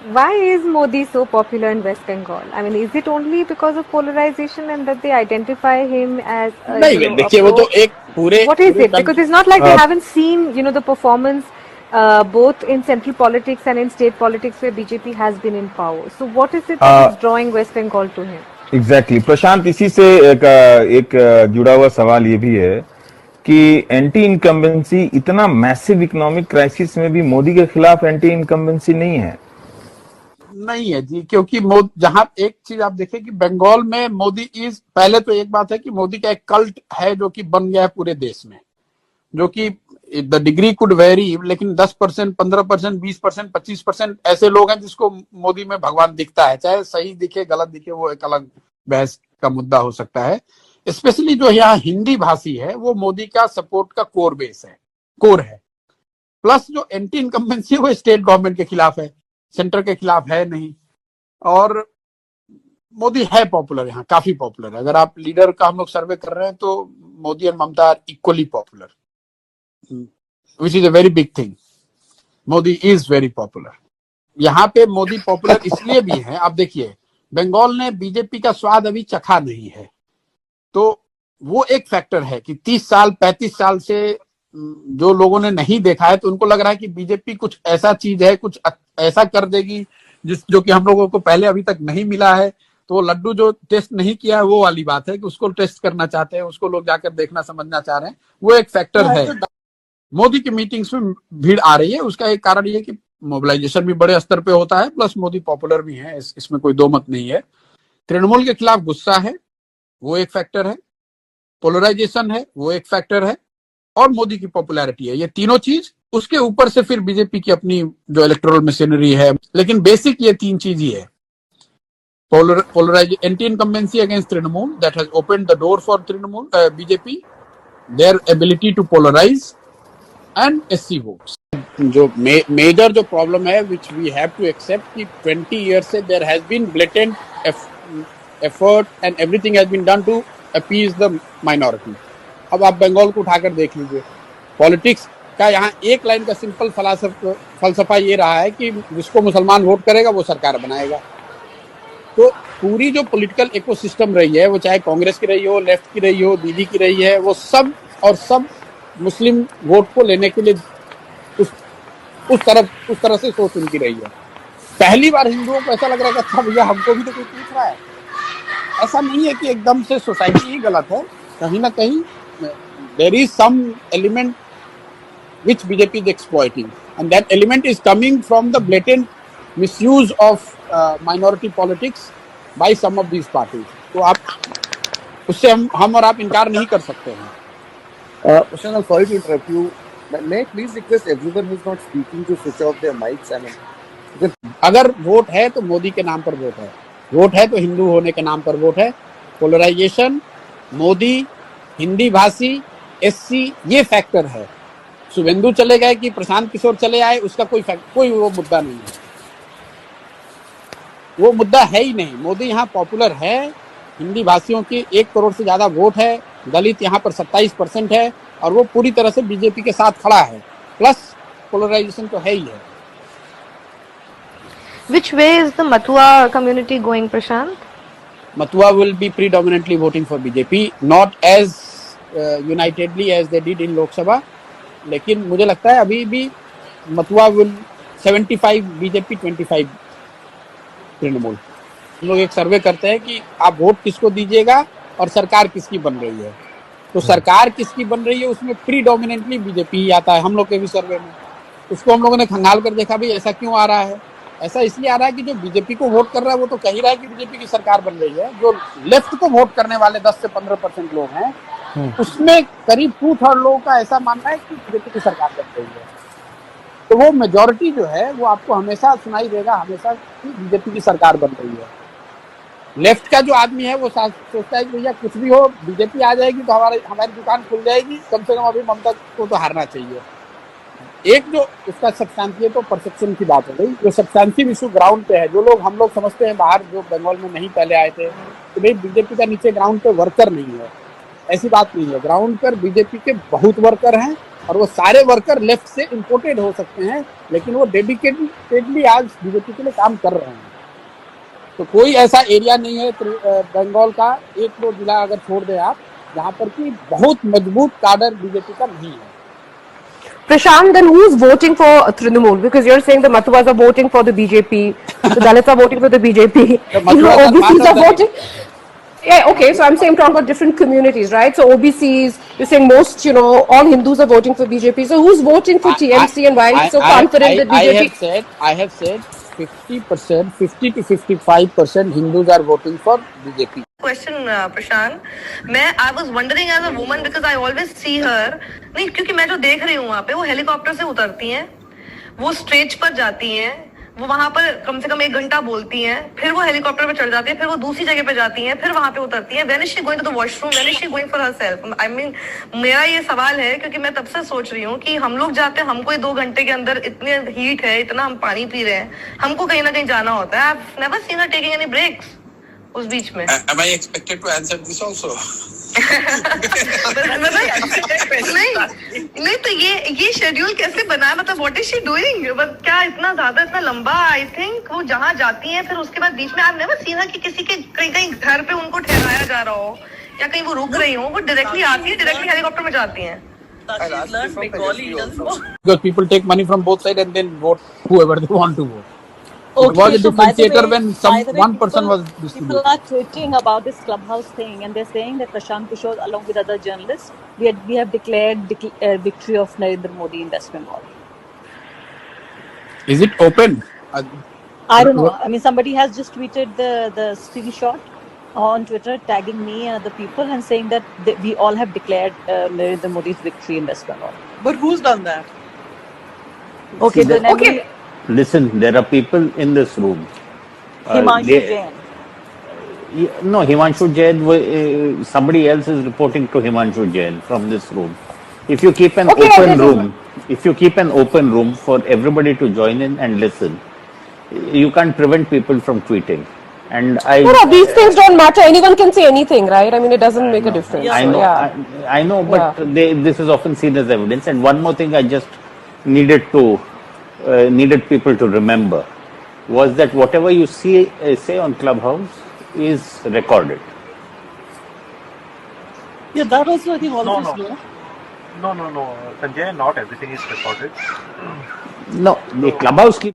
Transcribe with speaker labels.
Speaker 1: Why is Modi so popular in West Bengal? I mean, is it only because of polarization and that they identify him as,
Speaker 2: नहीं
Speaker 1: a
Speaker 2: देखिए, वो
Speaker 1: pro?
Speaker 2: तो एक पूरे
Speaker 1: What is
Speaker 2: पूरे
Speaker 1: it? Because
Speaker 2: country.
Speaker 1: it's not like they haven't seen, the performance both in central politics and in state politics where BJP has been in power. So what is it that is drawing West Bengal to him?
Speaker 3: Exactly Prashant, इसी से जुड़ा हुआ सवाल ये भी है कि anti incumbency, इतना मैसिव इकोनॉमिक क्राइसिस में भी मोदी के खिलाफ एंटी इनकम्बेंसी नहीं है।
Speaker 2: नहीं है जी, क्योंकि जहां एक चीज आप देखें कि बंगाल में मोदी इज, पहले तो एक बात है कि मोदी का एक कल्ट है जो कि बन गया है पूरे देश में, जो कि द डिग्री कुड वेरी, लेकिन 10%, 15%, 20%, 25% ऐसे लोग हैं जिसको मोदी में भगवान दिखता है, चाहे सही दिखे गलत दिखे वो एक अलग बहस का मुद्दा हो सकता है। स्पेशली जो यहाँ हिंदी भाषी है वो मोदी का सपोर्ट का कोर है। प्लस जो एंटी इनकम्बेंसी है वो स्टेट गवर्नमेंट के खिलाफ है, सेंटर के खिलाफ है नहीं। और मोदी है पॉपुलर, यहाँ काफी पॉपुलर है। अगर आप लीडर का हम लोग सर्वे कर रहे हैं तो Modi and Mamata are equally popular, which is a very big thing. Modi is very popular. यहाँ पे मोदी पॉपुलर इसलिए भी है, आप देखिए बंगाल ने बीजेपी का स्वाद अभी चखा नहीं है, तो वो एक फैक्टर है कि 30 साल 35 साल से जो लोगों ने नहीं देखा है, तो उनको लग रहा है कि बीजेपी कुछ ऐसा चीज है, कुछ ऐसा कर देगी जो कि हम लोगों को पहले अभी तक नहीं मिला है। तो वो लड्डू जो टेस्ट नहीं किया है वो वाली बात है कि उसको टेस्ट करना चाहते हैं, उसको लोग जाकर देखना समझना चाह रहे हैं, वो एक फैक्टर है। मोदी की मीटिंग्स में भीड़ आ रही है, उसका एक कारण ये कि मोबिलाइजेशन भी बड़े स्तर पे होता है, प्लस मोदी पॉपुलर भी है, इसमें कोई दो मत नहीं है। तृणमूल के खिलाफ गुस्सा है, वो एक फैक्टर है। पोलराइजेशन है, वो एक फैक्टर है। और मोदी की पॉपुलैरिटी है, ये तीनों चीज। उसके ऊपर से फिर बीजेपी की अपनी जो इलेक्टोरल मशीनरी है, लेकिन बेसिक ये तीन चीज ही है। Anti incumbency against Trinamool, that has opened the door for Trinamool BJP, their ability to polarise and SC votes. जो मेजर जो प्रॉब्लम है which we have to accept कि 20 ईयर्स से there has been blatant effort and everything has been done to appease the minority. अब आप बंगाल को उठाकर देख लीजिए, पॉलिटिक्स का यहाँ एक लाइन का सिंपल फलसफा ये रहा है कि जिसको मुसलमान वोट करेगा वो सरकार बनाएगा। तो पूरी जो पॉलिटिकल इकोसिस्टम रही है, वो चाहे कांग्रेस की रही हो, लेफ्ट की रही हो, दीदी की रही है, वो सब मुस्लिम वोट को लेने के लिए उस तरह से सोच उनकी रही है। पहली बार हिंदुओं को ऐसा लग रहा है कि अच्छा भैया हमको भी तो कोई पूछ रहा है। ऐसा नहीं है कि एकदम से सोसाइटी ही गलत है, कहीं ना कहीं there is some element which BJP is exploiting, and that element is coming from the blatant misuse of minority politics by some of these parties. तो आप उससे हम और आप इनकार नहीं कर सकते हैं।
Speaker 4: Prashant, sorry to interrupt you. May I please request everyone who is not speaking to switch off their mics? I mean,
Speaker 2: अगर वोट है तो मोदी के नाम पर वोट है, वोट है तो हिंदू होने के नाम पर वोट है। पोलराइजेशन, मोदी, हिंदी भाषी, एससी, ये फैक्टर है। शुभेंदु चले गए कि प्रशांत किशोर चले आए, उसका कोई वो मुद्दा नहीं है, वो मुद्दा है ही नहीं। मोदी यहाँ पॉपुलर है, हिंदी भाषियों की 1 करोड़ से ज्यादा वोट है, दलित यहाँ पर 27% है, और वो पूरी तरह से बीजेपी के साथ खड़ा है। प्लस पोलराइजेशन तो है ही है।
Speaker 1: Which way is the Mathua community going, Prashant?
Speaker 2: Mathua will be predominantly voting for BJP, not as unitedly as they did in Lok Sabha, लेकिन मुझे लगता है अभी भी मथुआ विल 75 बीजेपी 25 तृणमूल। हम लोग एक सर्वे करते हैं कि आप वोट किसको दीजिएगा और सरकार किसकी बन रही है, तो सरकार किसकी बन रही है उसमें प्रीडोमिनेंटली बीजेपी ही आता है हम लोग के भी सर्वे में। उसको हम लोगों ने खंगाल कर देखा भाई ऐसा क्यों आ रहा है। ऐसा इसलिए आ रहा है कि जो बीजेपी को वोट कर रहा है वो तो कह ही रहा है कि बीजेपी की सरकार बन रही है। जो लेफ्ट को वोट करने वाले 10 से 15% लोग हैं, उसमें करीब 2/3 लोगों का ऐसा मानना है कि बीजेपी की सरकार बन रही है। तो वो मेजोरिटी जो है वो आपको हमेशा सुनाई देगा, हमेशा कि बीजेपी की सरकार बन रही है। लेफ्ट का जो आदमी है वो सोचता है कि भैया कुछ भी हो, बीजेपी आ जाएगी तो हमारी दुकान खुल जाएगी, कम से कम अभी ममता को तो हारना चाहिए। एक जो उसका सब्सटेंशियल तो परसेप्शन की बात हो गई, जो सब्सटेंशियल इशू ग्राउंड पे है, जो लोग हम लोग समझते हैं बाहर जो बंगाल में नहीं पहले आए थे कि भाई बीजेपी का नीचे ग्राउंड पे वर्कर नहीं है, ऐसी बात नहीं है। ग्राउंड पर बीजेपी के बहुत वर्कर हैं, और वो सारे वर्कर लेफ्ट से इंपोर्टेड हो सकते हैं, लेकिन वो डेडिकेटेडली आज बीजेपी के लिए काम कर रहे हैं। तो कोई ऐसा एरिया नहीं है बंगाल का, एक दो जिला अगर छोड़ दे आप, जहां पर कि बहुत मजबूत काडर बीजेपी का नहीं है।
Speaker 5: Prashant, then who's voting for Trinamool? Because you're saying the Mathuas are voting for the BJP, the Dalits are voting for the BJP,
Speaker 2: The Mathuas are part
Speaker 5: OBCs
Speaker 2: of
Speaker 5: are
Speaker 2: the-
Speaker 5: voting. Yeah, okay, so I'm saying I'm talking about different communities, right? So OBCs, you're saying most, all Hindus are voting for BJP. So who's voting for TMC and why are you so confident that BJP?
Speaker 2: I have said 50%, 50 to 55% Hindus are voting for BJP.
Speaker 6: Question, Prashant. I was wondering as a woman because I always see her. नहीं, क्योंकि मैं जो देख रही हूँ वहाँ पे, वो हेलीकॉप्टर से उतरती हैं, वो स्टेज पर जाती हैं, वो वहाँ पर कम से कम 1 घंटा बोलती हैं, फिर वो हेलीकॉप्टर पे चढ़ जाती है, फिर वो दूसरी जगह पे जाती हैं, फिर वहाँ पे उतरती हैं. When is she going to the washroom? When is she going for herself? I mean, मेरा ये सवाल है क्योंकि मैं तब से सोच रही हूँ कि हम लोग जाते हैं, हमको 2 घंटे के अंदर इतने हीट है, इतना हम पानी पी रहे हैं, हमको कहीं ना कहीं जाना होता है. I've never seen her taking any breaks उस बीच में.
Speaker 7: Am I expected to answer this also?
Speaker 6: नहीं तो ये शेड्यूल कैसे बना है, मतलब व्हाट इज शी डूइंग, क्या इतना ज्यादा इतना लंबा. आई थिंक वो जहाँ जाती हैं फिर उसके बाद बीच में आई नेवर सीन कि किसी के कहीं घर पे उनको ठहराया जा रहा हो या कहीं वो रुक रही हो, वो डायरेक्टली आती है, डायरेक्टली हेलीकॉप्टर में जाती हैं.
Speaker 2: Because people take money from both sides and then vote whoever they want to vote.
Speaker 8: Okay,
Speaker 2: It was a
Speaker 8: so by the
Speaker 2: differentiator
Speaker 8: way-
Speaker 2: when
Speaker 8: by the way,
Speaker 2: one person
Speaker 8: people-
Speaker 2: was
Speaker 8: People
Speaker 2: distributing.
Speaker 8: are tweeting about this clubhouse thing, and they're saying that Prashant Kishore, along with other journalists, we have declared victory of Narendra Modi in West Bengal.
Speaker 2: Is it open?
Speaker 8: I don't know. I mean, somebody has just tweeted the screenshot on Twitter, tagging me and other people, and saying that we all have declared Narendra Modi's victory in West Bengal.
Speaker 9: But who's done that?
Speaker 8: Okay, then
Speaker 5: Okay.
Speaker 10: Listen, there are people in this room.
Speaker 8: Himanshu Jain.
Speaker 10: No, Himanshu Jain, somebody else is reporting to Himanshu Jain from this room. If you keep an
Speaker 5: Okay,
Speaker 10: open
Speaker 5: this is-
Speaker 10: room, if you keep an open room for everybody to join in and listen, you can't prevent people from tweeting. And
Speaker 5: No, these things don't matter. Anyone can say anything, right? I mean, it doesn't make a difference.
Speaker 10: I
Speaker 5: So,
Speaker 10: know,
Speaker 5: yeah.
Speaker 10: I know, but this is often seen as evidence. And one more thing I just needed people to remember was that whatever you say on Clubhouse is recorded.
Speaker 9: Yeah, that also I think all of us know.
Speaker 11: No, Sanjay, not everything is recorded.
Speaker 10: No, the Clubhouse keeps